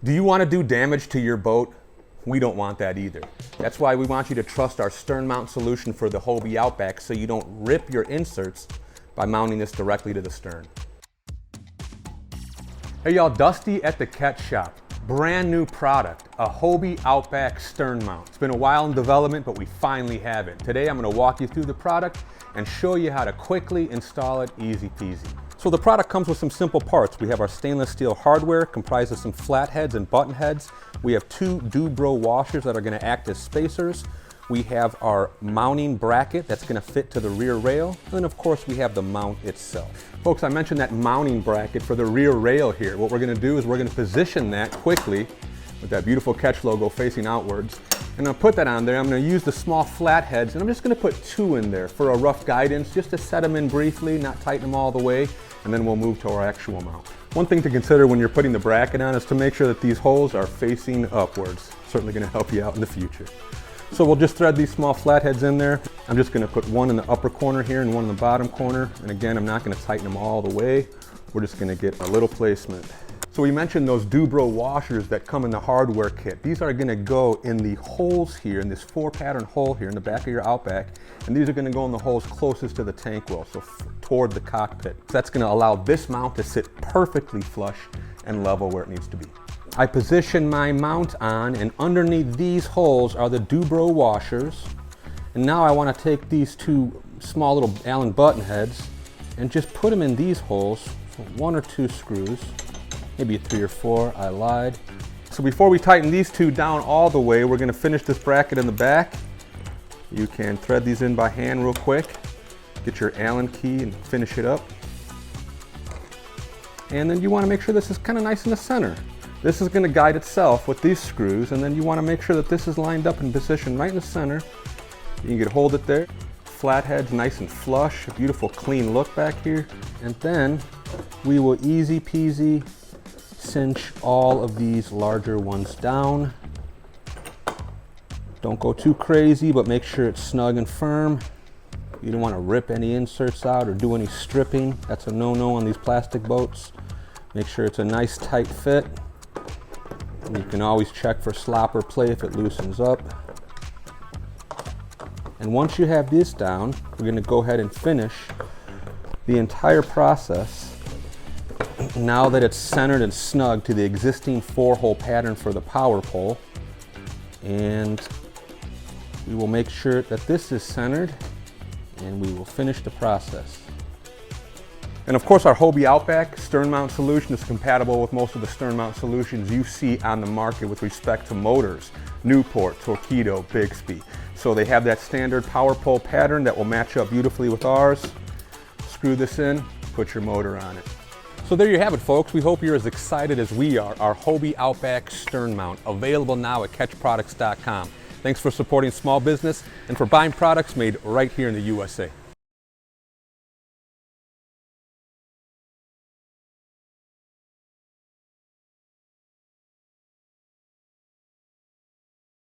Do you want to do damage to your boat? We don't want that either. That's why we want you to trust our stern mount solution for the Hobie Outback so you don't rip your inserts by mounting this directly to the stern. Hey y'all, Dusty at the Ketch Shop. Brand new product, a Hobie Outback stern mount. It's been a while in development, but we finally have it. Today I'm going to walk you through the product and show you how to quickly install it easy peasy. So the product comes with some simple parts. We have our stainless steel hardware comprised of some flat heads and button heads. We have two Dubro washers that are going to act as spacers. We have our mounting bracket that's going to fit to the rear rail. And then of course we have the mount itself. Folks, I mentioned that mounting bracket for the rear rail here. What we're going to do is we're going to position that quickly with that beautiful Ketch logo facing outwards. And I'll put that on there. I'm going to use the small flat heads and I'm just going to put two in there for a rough guidance, just to set them in briefly, not tighten them all the way, and then we'll move to our actual mount. One thing to consider when you're putting the bracket on is to make sure that these holes are facing upwards. Certainly going to help you out in the future. So we'll just thread these small flatheads in there. I'm just going to put one in the upper corner here and one in the bottom corner. And again, I'm not going to tighten them all the way. We're just going to get a little placement. So we mentioned those Dubro washers that come in the hardware kit. These are going to go in the holes here, in this 4-pattern hole here in the back of your Outback. And these are going to go in the holes closest to the tank well, so toward the cockpit. So that's going to allow this mount to sit perfectly flush and level where it needs to be. I position my mount on, and underneath these holes are the Dubro washers. And now I want to take these two small little Allen button heads and just put them in these holes, so 1 or 2 screws. Maybe 3 or 4, I lied. So before we tighten these two down all the way, we're going to finish this bracket in the back. You can thread these in by hand real quick. Get your Allen key and finish it up. And then you want to make sure this is kind of nice in the center. This is going to guide itself with these screws, and then you want to make sure that this is lined up and positioned right in the center. You can hold it there. Flatheads nice and flush, a beautiful clean look back here. And then we will easy peasy cinch all of these larger ones down. Don't go too crazy, but make sure it's snug and firm. You don't want to rip any inserts out or do any stripping. That's a no-no on these plastic boats. Make sure it's a nice tight fit. And you can always check for slop or play if it loosens up. And once you have this down, we're going to go ahead and finish the entire process. Now that it's centered and snug to the existing 4-hole pattern for the power pole, and we will make sure that this is centered, and we will finish the process. And of course, our Hobie Outback stern mount solution is compatible with most of the stern mount solutions you see on the market with respect to motors, Newport, Torqeedo, Bixby. So they have that standard power pole pattern that will match up beautifully with ours. Screw this in, put your motor on it. So there you have it, folks. We hope you're as excited as we are. Our Hobie Outback stern mount, available now at catchproducts.com. Thanks for supporting small business and for buying products made right here in the USA.